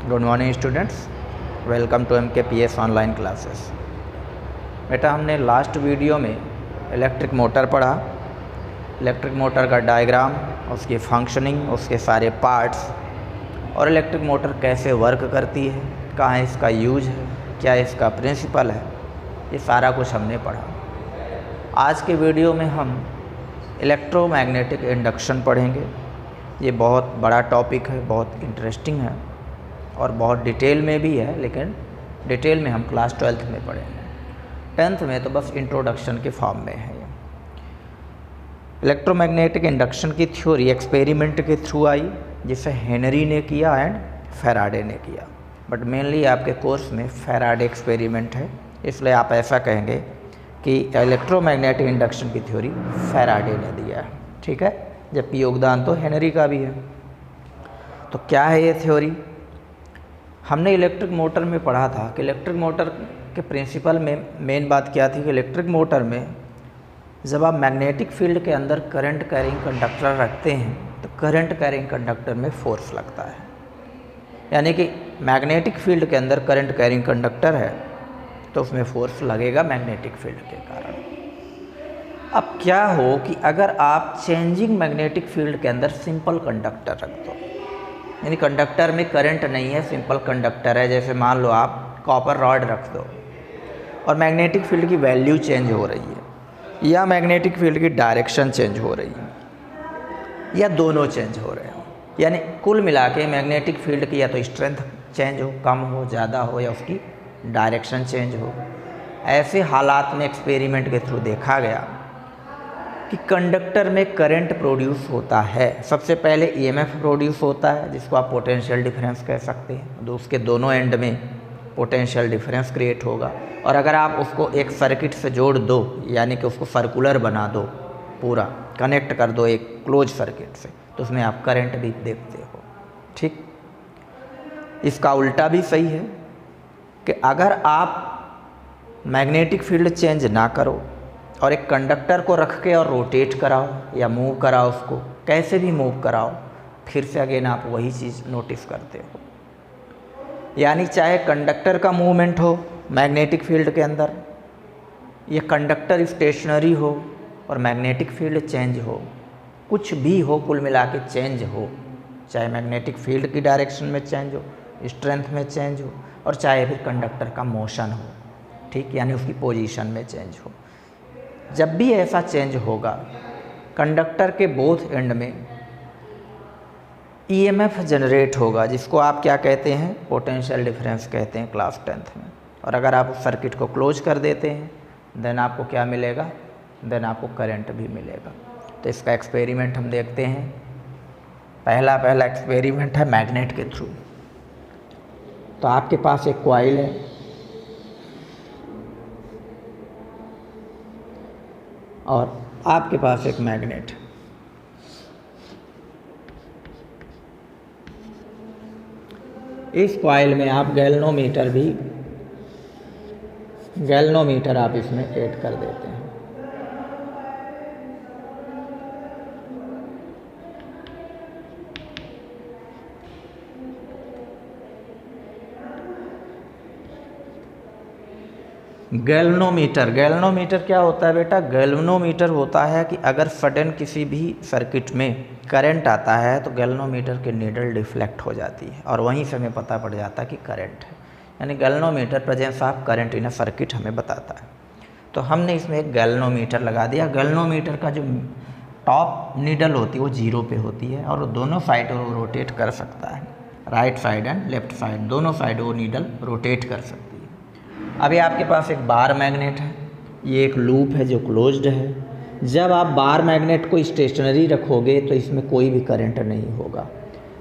Good morning students, welcome to MKPS online classes. बेटा हमने last video में electric motor पढ़ा। इलेक्ट्रिक मोटर का डायग्राम, उसकी फंक्शनिंग, उसके सारे पार्ट्स और इलेक्ट्रिक मोटर कैसे वर्क करती है, कहाँ इसका यूज है, क्या इसका प्रिंसिपल है, ये सारा कुछ हमने पढ़ा। आज के वीडियो में हम इलेक्ट्रोमैग्नेटिक इंडक्शन पढ़ेंगे। ये बहुत बड़ा टॉपिक है, बहुत इंटरेस्टिंग है और बहुत डिटेल में भी है, लेकिन डिटेल में हम क्लास 12th में पढ़ेंगे। 10th में तो बस इंट्रोडक्शन के फॉर्म में है। ये इलेक्ट्रोमैग्नेटिक इंडक्शन की थ्योरी एक्सपेरिमेंट के थ्रू आई, जिसे हेनरी ने किया एंड फैराडे ने किया, बट मेनली आपके कोर्स में फैराडे एक्सपेरिमेंट है, इसलिए आप ऐसा कहेंगे कि इलेक्ट्रोमैग्नेटिक इंडक्शन की थ्योरी फैराडे ने दिया है। ठीक है, जबकि योगदान तो हेनरी का भी है। तो क्या है ये थ्योरी? हमने इलेक्ट्रिक मोटर में पढ़ा था कि इलेक्ट्रिक मोटर के प्रिंसिपल में मेन बात क्या थी कि इलेक्ट्रिक मोटर में जब आप मैग्नेटिक फील्ड के अंदर करंट कैरिंग कंडक्टर रखते हैं तो करंट कैरिंग कंडक्टर में फोर्स लगता है। यानी कि मैग्नेटिक फील्ड के अंदर करंट कैरिंग कंडक्टर है तो उसमें फोर्स लगेगा मैग्नेटिक फील्ड के कारण। अब क्या हो कि अगर आप चेंजिंग मैग्नेटिक फील्ड के अंदर सिंपल कंडक्टर रख दो, यानी कंडक्टर में करंट नहीं है, सिंपल कंडक्टर है, जैसे मान लो आप कॉपर रॉड रख दो और मैग्नेटिक फील्ड की वैल्यू चेंज हो रही है या मैग्नेटिक फील्ड की डायरेक्शन चेंज हो रही है या दोनों चेंज हो रहे हो, यानी कुल मिला के मैग्नेटिक फील्ड की या तो स्ट्रेंथ चेंज हो, कम हो, ज़्यादा हो, या उसकी डायरेक्शन चेंज हो। ऐसे हालात में एक्सपेरिमेंट के थ्रू देखा गया कि कंडक्टर में करंट प्रोड्यूस होता है। सबसे पहले EMF प्रोड्यूस होता है, जिसको आप पोटेंशियल डिफरेंस कह सकते हैं। तो उसके दोनों एंड में पोटेंशियल डिफरेंस क्रिएट होगा और अगर आप उसको एक सर्किट से जोड़ दो, यानी कि उसको सर्कुलर बना दो, पूरा कनेक्ट कर दो एक क्लोज सर्किट से, तो उसमें आप करंट भी देखते हो। ठीक, इसका उल्टा भी सही है कि अगर आप मैग्नेटिक फील्ड चेंज ना करो और एक कंडक्टर को रख के और रोटेट कराओ या मूव कराओ, उसको कैसे भी मूव कराओ, फिर से अगेन आप वही चीज़ नोटिस करते हो। यानी चाहे कंडक्टर का मूवमेंट हो मैग्नेटिक फील्ड के अंदर, या कंडक्टर स्टेशनरी हो और मैग्नेटिक फील्ड चेंज हो, कुछ भी हो, कुल मिला के चेंज हो, चाहे मैग्नेटिक फील्ड की डायरेक्शन में चेंज हो, स्ट्रेंथ में चेंज हो, और चाहे फिर कंडक्टर का मोशन हो, ठीक, यानी उसकी पोजीशन में चेंज हो। जब भी ऐसा चेंज होगा, कंडक्टर के बोथ एंड में EMF जनरेट होगा, जिसको आप क्या कहते हैं, पोटेंशियल डिफरेंस कहते हैं क्लास 10th में। और अगर आप उस सर्किट को क्लोज कर देते हैं देन आपको क्या मिलेगा, देन आपको करंट भी मिलेगा। तो इसका एक्सपेरिमेंट हम देखते हैं। पहला एक्सपेरिमेंट है मैग्नेट के थ्रू। तो आपके पास एक कॉइल है और आपके पास एक मैग्नेट है। इस कॉइल में आप गैल्वेनोमीटर आप इसमें ऐड कर देते हैं। गैल्वेनोमीटर क्या होता है बेटा? गैल्वेनोमीटर होता है कि अगर सडन किसी भी सर्किट में करंट आता है तो गैल्वेनोमीटर की नीडल डिफ्लेक्ट हो जाती है और वहीं से हमें पता पड़ जाता है कि करंट है। यानी galvanometer presence of current in a circuit हमें बताता है। तो हमने इसमें एक गैल्वेनोमीटर लगा दिया। गैल्वेनोमीटर का जो टॉप नीडल होती है वो 0 पे होती है और वो दोनों साइड वो रोटेट कर सकता है, right side and left side, दोनों साइड वो नीडल रोटेट कर सकती है। अभी आपके पास एक बार मैग्नेट है, ये एक लूप है जो क्लोज्ड है। जब आप बार मैग्नेट को स्टेशनरी रखोगे तो इसमें कोई भी करंट नहीं होगा,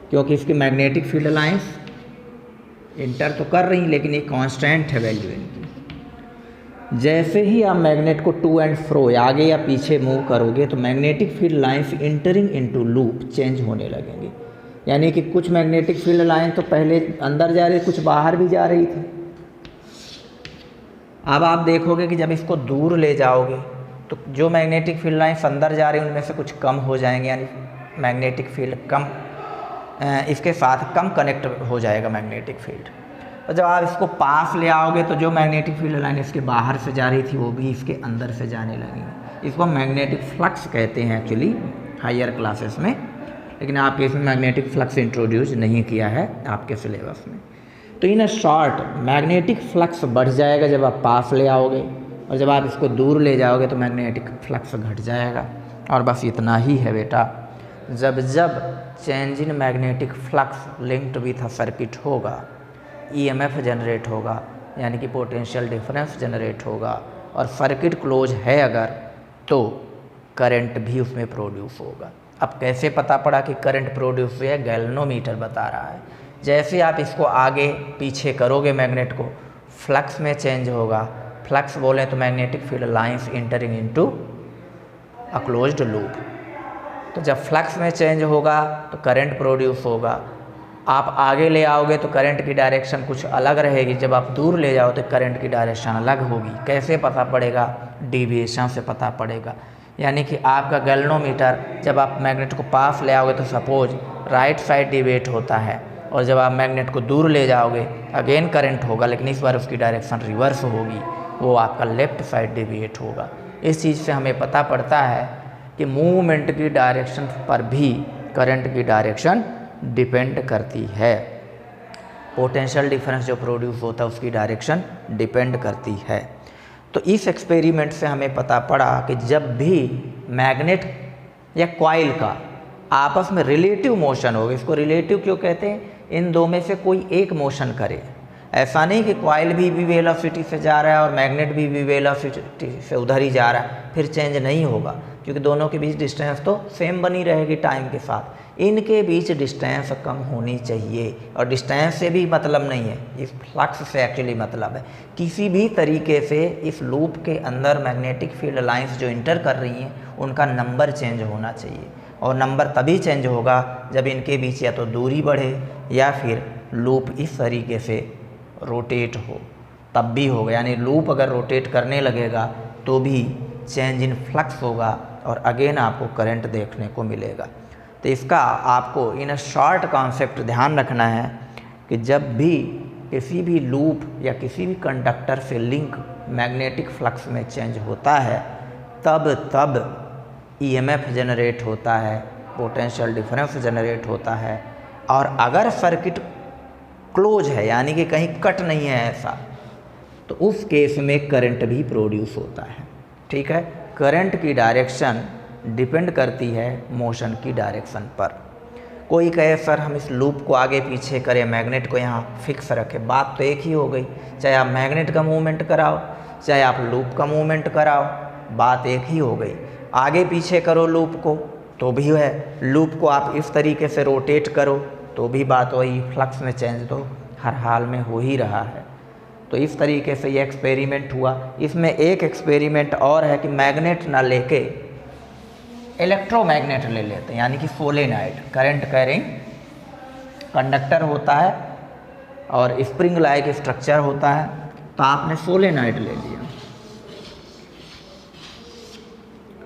क्योंकि इसकी मैग्नेटिक फील्ड लाइंस इंटर तो कर रही लेकिन एक कांस्टेंट है वैल्यू इनकी। जैसे ही आप मैग्नेट को टू एंड फ्रो आगे या पीछे मूव करोगे तो magnetic field lines entering into loop change होने लगेंगी। यानी कि कुछ मैग्नेटिक फील्ड लाइन तो पहले अंदर जा रही, कुछ बाहर भी जा रही थी। अब आप देखोगे कि जब इसको दूर ले जाओगे तो जो मैग्नेटिक फील्ड लाइंस अंदर जा रही हैं उनमें से कुछ कम हो जाएंगे, यानी मैग्नेटिक फील्ड कम इसके साथ कम कनेक्ट हो जाएगा मैग्नेटिक फील्ड। और जब आप इसको पास ले आओगे तो जो मैग्नेटिक फील्ड लाइन इसके बाहर से जा रही थी वो भी इसके अंदर से जाने लगेगी। इसको मैग्नेटिक फ्लक्स कहते हैं एक्चुअली हायर क्लासेस में, लेकिन आपके इसमें मैग्नेटिक फ्लक्स इंट्रोड्यूस नहीं किया है आपके सिलेबस में। तो इन शॉर्ट मैग्नेटिक फ्लक्स बढ़ जाएगा जब आप पास ले आओगे, और जब आप इसको दूर ले जाओगे तो मैग्नेटिक फ्लक्स घट जाएगा। और बस इतना ही है बेटा। जब जब change in magnetic flux linked with a circuit होगा, ईएमएफ जनरेट होगा, यानी कि पोटेंशियल डिफरेंस जनरेट होगा, और सर्किट क्लोज है अगर, तो करंट भी उसमें प्रोड्यूस होगा। अब कैसे पता पड़ा कि करंट प्रोड्यूस हुआ है? गैल्वेनोमीटर बता रहा है। जैसे आप इसको आगे पीछे करोगे मैग्नेट को, फ्लक्स में चेंज होगा। फ्लक्स बोले तो magnetic field lines entering into a closed loop. तो जब फ्लक्स में चेंज होगा तो करंट प्रोड्यूस होगा। आप आगे ले आओगे तो करंट की डायरेक्शन कुछ अलग रहेगी, जब आप दूर ले जाओ तो करंट की डायरेक्शन अलग होगी। कैसे पता पड़ेगा? डेविएशन से पता पड़ेगा। यानी कि आपका गैल्वेनोमीटर जब आप मैग्नेट को पास ले आओगे तो सपोज राइट साइड डिवेट होता है, और जब आप मैग्नेट को दूर ले जाओगे अगेन करंट होगा, लेकिन इस बार उसकी डायरेक्शन रिवर्स होगी, वो आपका लेफ्ट साइड डिवेट होगा। इस चीज़ से हमें पता पड़ता है कि मूवमेंट की डायरेक्शन पर भी करंट की डायरेक्शन डिपेंड करती है। पोटेंशियल डिफरेंस जो प्रोड्यूस होता है उसकी डायरेक्शन डिपेंड करती है। तो इस एक्सपेरिमेंट से हमें पता पड़ा कि जब भी मैग्नेट या कॉइल का आपस में रिलेटिव मोशन हो, इसको रिलेटिव क्यों कहते हैं? इन दो में से कोई एक मोशन करे। ऐसा नहीं कि कॉइल भी वेलोसिटी से जा रहा है और मैग्नेट भी वेलोसिटी से उधर ही जा रहा है, फिर चेंज नहीं होगा, क्योंकि दोनों के बीच डिस्टेंस तो सेम बनी रहेगी टाइम के साथ। इनके बीच डिस्टेंस कम होनी चाहिए, और डिस्टेंस से भी मतलब नहीं है, इस फ्लक्स से एक्चुअली मतलब है। किसी भी तरीके से इस लूप के अंदर मैग्नेटिक फील्ड लाइंस जो इंटर कर रही हैं उनका नंबर चेंज होना चाहिए, और नंबर तभी चेंज होगा जब इनके बीच या तो दूरी बढ़े या फिर लूप इस तरीके से रोटेट हो, तब भी होगा। यानी लूप अगर रोटेट करने लगेगा तो भी चेंज इन फ्लक्स होगा, और अगेन आपको करंट देखने को मिलेगा। तो इसका आपको इन शॉर्ट कॉन्सेप्ट ध्यान रखना है कि जब भी किसी भी लूप या किसी भी कंडक्टर से लिंक मैग्नेटिक फ्लक्स में चेंज होता है, तब ईएमएफ जनरेट होता है, पोटेंशियल डिफरेंस जनरेट होता है। और अगर सर्किट क्लोज है, यानी कि कहीं कट नहीं है ऐसा, तो उस केस में करंट भी प्रोड्यूस होता है। ठीक है, करंट की डायरेक्शन डिपेंड करती है मोशन की डायरेक्शन पर। कोई कहे सर हम इस लूप को आगे पीछे करें, मैग्नेट को यहाँ फिक्स रखें, बात तो एक ही हो गई। चाहे आप मैग्नेट का मूवमेंट कराओ, चाहे आप लूप का मूवमेंट कराओ, बात एक ही हो गई। आगे पीछे करो लूप को तो भी है, लूप को आप इस तरीके से रोटेट करो तो भी बात वही, फ्लक्स में चेंज तो हर हाल में हो ही रहा है। तो इस तरीके से ये एक्सपेरिमेंट हुआ। इसमें एक एक्सपेरिमेंट और है कि मैग्नेट ना लेके इलेक्ट्रोमैग्नेट ले लेते हैं, यानी कि सोलेनाइड। करंट कैरिंग कंडक्टर होता है और स्प्रिंग लाइक स्ट्रक्चर होता है, तो आपने सोलेनाइड ले लिया।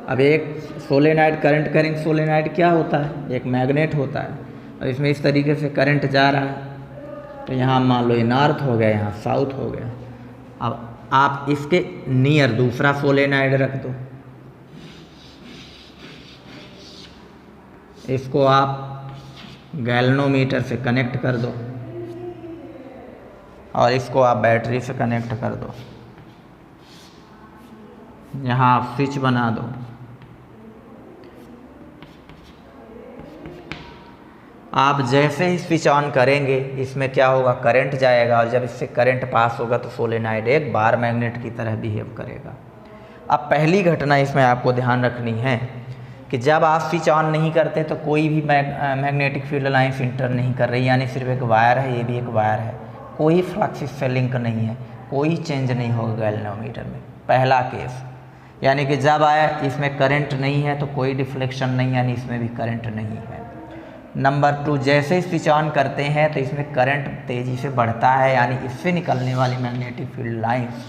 अब एक सोलेनाइड, करंट कैरिंग सोलेनाइड क्या होता है? एक मैग्नेट होता है, और इसमें इस तरीके से करंट जा रहा है, तो यहाँ मान लो ये नॉर्थ हो गया, यहाँ साउथ हो गया। अब आप इसके नियर दूसरा सोलेनाइड रख दो, इसको आप गैल्वेनोमीटर से कनेक्ट कर दो, और इसको आप बैटरी से कनेक्ट कर दो। यहाँ आप स्विच बना दो। आप जैसे ही स्विच ऑन करेंगे इसमें क्या होगा? करंट जाएगा, और जब इससे करंट पास होगा तो सोलेनाइड एक बार मैग्नेट की तरह बिहेव करेगा। अब पहली घटना इसमें आपको ध्यान रखनी है कि जब आप स्विच ऑन नहीं करते तो कोई भी मैग्नेटिक फील्ड लाइंस इंटर नहीं कर रही, यानी सिर्फ एक वायर है, ये भी एक वायर है, कोई फ्लक्स इससे लिंक नहीं है, कोई चेंज नहीं होगा गैल्वेनोमीटर में। पहला केस, यानी कि जब आया इसमें करंट नहीं है तो कोई डिफ्लेक्शन नहीं, यानी इसमें भी करंट नहीं है। नंबर 2, जैसे स्विच ऑन करते हैं तो इसमें करंट तेज़ी से बढ़ता है, यानी इससे निकलने वाली magnetic field lines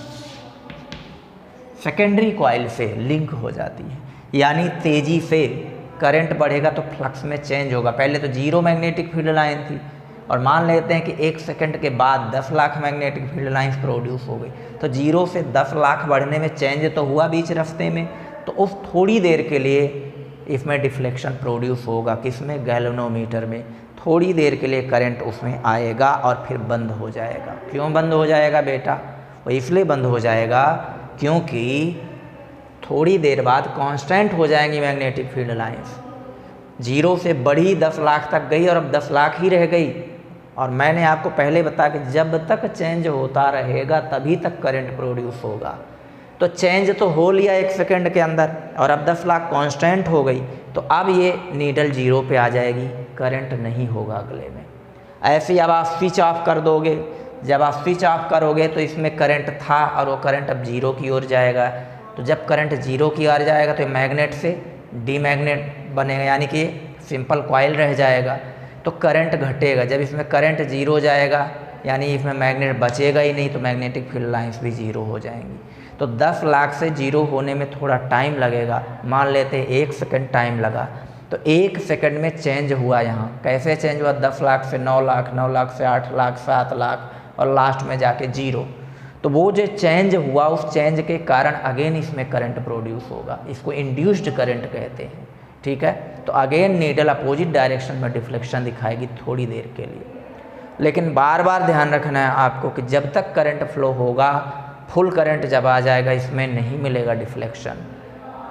secondary coil से लिंक हो जाती है, यानी तेज़ी से करंट बढ़ेगा तो फ्लक्स में चेंज होगा। पहले तो 0 मैग्नेटिक फील्ड लाइन थी और मान लेते हैं कि 1 सेकंड के बाद 10 lakh magnetic field lines produce हो गई, तो 0 से 10 लाख बढ़ने में चेंज तो हुआ बीच रास्ते में, तो उस थोड़ी देर के लिए इसमें डिफ्लेक्शन प्रोड्यूस होगा। किसमें? गैल्वेनोमीटर में। थोड़ी देर के लिए करंट उसमें आएगा और फिर बंद हो जाएगा। क्यों बंद हो जाएगा बेटा? वो इसलिए बंद हो जाएगा क्योंकि थोड़ी देर बाद कांस्टेंट हो जाएंगी मैग्नेटिक फील्ड लाइंस। 0 से बढ़ी 10 लाख तक गई और अब 10 लाख ही रह गई। और मैंने आपको पहले बताया कि जब तक चेंज होता रहेगा तभी तक करंट प्रोड्यूस होगा। तो चेंज तो हो लिया 1 सेकंड के अंदर और अब 10 लाख कांस्टेंट हो गई, तो अब ये नीडल 0 पे आ जाएगी, करंट नहीं होगा अगले में। ऐसे ही अब आप स्विच ऑफ कर दोगे, जब आप स्विच ऑफ करोगे तो इसमें करंट था और वो करंट अब 0 की ओर जाएगा। तो जब करंट 0 की ओर जाएगा तो मैग्नेट से डीमैग्नेट बनेगा, यानी कि सिंपल कॉइल रह जाएगा, तो करंट घटेगा। जब इसमें करंट 0 जाएगा यानी इसमें मैग्नेट बचेगा ही नहीं, तो मैग्नेटिक फील्ड लाइंस भी 0 हो जाएंगी। तो 10 लाख से 0 होने में थोड़ा टाइम लगेगा, मान लेते हैं 1 सेकंड टाइम लगा, तो 1 सेकंड में चेंज हुआ। यहाँ कैसे चेंज हुआ? 10 लाख से 9 लाख, 9 लाख से 8 लाख, 7 लाख और लास्ट में जाके 0। तो वो जो चेंज हुआ उस चेंज के कारण अगेन इसमें करंट प्रोड्यूस होगा। इसको इंड्यूस्ड करंट कहते हैं, ठीक है। तो अगेन नीडल अपोजिट डायरेक्शन में डिफ्लेक्शन दिखाएगी थोड़ी देर के लिए। लेकिन बार बार ध्यान रखना है आपको कि जब तक करंट फ्लो होगा, फुल करंट जब आ जाएगा इसमें नहीं मिलेगा डिफ्लेक्शन।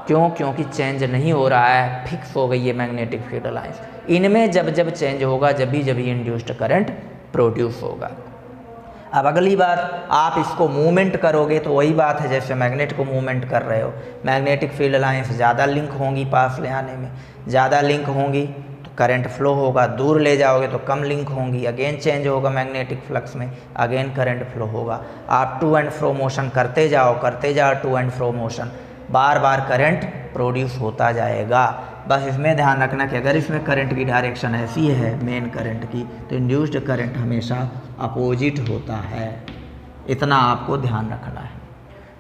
क्यों? क्योंकि चेंज नहीं हो रहा है, फिक्स हो गई है मैग्नेटिक फील्ड लाइंस। इनमें जब जब चेंज होगा जब भी इंड्यूस्ड करंट प्रोड्यूस होगा। अब अगली बात, आप इसको मूवमेंट करोगे तो वही बात है जैसे मैग्नेट को मूवमेंट कर रहे हो। मैग्नेटिक फील्ड लाइंस ज़्यादा लिंक होंगी, पास ले आने में ज़्यादा लिंक होंगी तो करंट फ्लो होगा, दूर ले जाओगे तो कम लिंक होंगी, अगेन चेंज होगा मैग्नेटिक फ्लक्स में, अगेन करंट फ्लो होगा। आप टू एंड फ्रो मोशन करते जाओ टू एंड फ्रो मोशन, बार बार करंट प्रोड्यूस होता जाएगा। बस इसमें ध्यान रखना कि अगर इसमें करंट की डायरेक्शन ऐसी है मेन करंट की, तो इंड्यूस्ड करंट हमेशा अपोजिट होता है। इतना आपको ध्यान रखना है।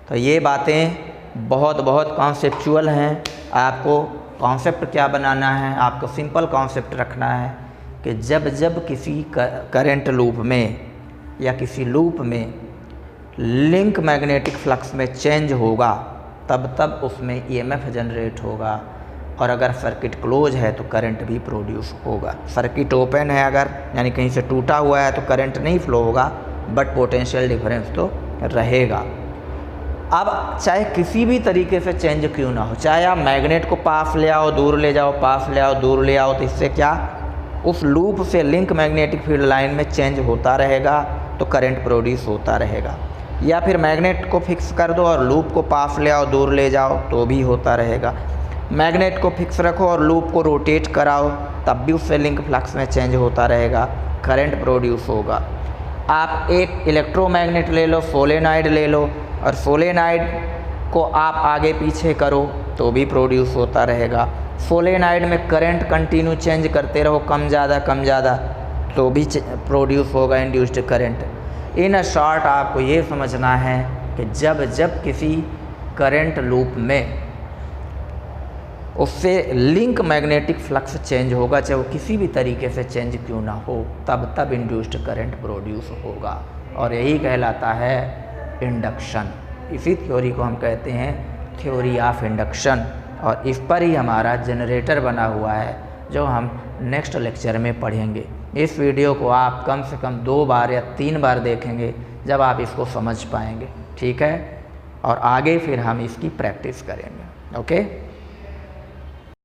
तो ये बातें बहुत कॉन्सेप्चुअल हैं। आपको कॉन्सेप्ट क्या बनाना है? आपको सिंपल कॉन्सेप्ट रखना है कि जब जब किसी करंट लूप में या किसी लूप में लिंक मैग्नेटिक फ्लक्स में चेंज होगा तब तब उसमें ईएमएफ जनरेट होगा, और अगर सर्किट क्लोज है तो करंट भी प्रोड्यूस होगा। सर्किट ओपन है अगर, यानी कहीं से टूटा हुआ है, तो करंट नहीं फ्लो होगा, बट पोटेंशियल डिफरेंस तो रहेगा। अब चाहे किसी भी तरीके से चेंज क्यों ना हो, चाहे आप मैग्नेट को पास ले आओ, दूर ले जाओ, पास ले आओ, दूर ले आओ, तो इससे क्या, उस लूप से लिंक मैग्नेटिक फील्ड लाइन में चेंज होता रहेगा तो करंट प्रोड्यूस होता रहेगा। या फिर मैग्नेट को फिक्स कर दो और लूप को पास ले आओ, दूर ले जाओ, तो भी होता रहेगा। मैग्नेट को फिक्स रखो और लूप को रोटेट कराओ, तब भी उससे लिंक फ्लक्स में चेंज होता रहेगा, करंट प्रोड्यूस होगा। आप एक इलेक्ट्रोमैग्नेट ले लो, सोलेनॉइड ले लो, और सोलेनॉइड को आप आगे पीछे करो तो भी प्रोड्यूस होता रहेगा। सोलेनॉइड में करंट कंटिन्यू चेंज करते रहो, कम ज़्यादा, तो भी प्रोड्यूस होगा इंड्यूस्ड करंट। इन शॉर्ट आपको ये समझना है कि जब जब किसी करंट लूप में उससे लिंक मैग्नेटिक फ्लक्स चेंज होगा, चाहे वो किसी भी तरीके से चेंज क्यों ना हो, तब तब इंड्यूस्ड करंट प्रोड्यूस होगा, और यही कहलाता है इंडक्शन। इसी थ्योरी को हम कहते हैं थ्योरी ऑफ इंडक्शन, और इस पर ही हमारा जनरेटर बना हुआ है जो हम नेक्स्ट लेक्चर में पढ़ेंगे। इस वीडियो को आप कम से कम 2 बार या 3 बार देखेंगे जब आप इसको समझ पाएंगे, ठीक है। और आगे फिर हम इसकी प्रैक्टिस करेंगे। ओके।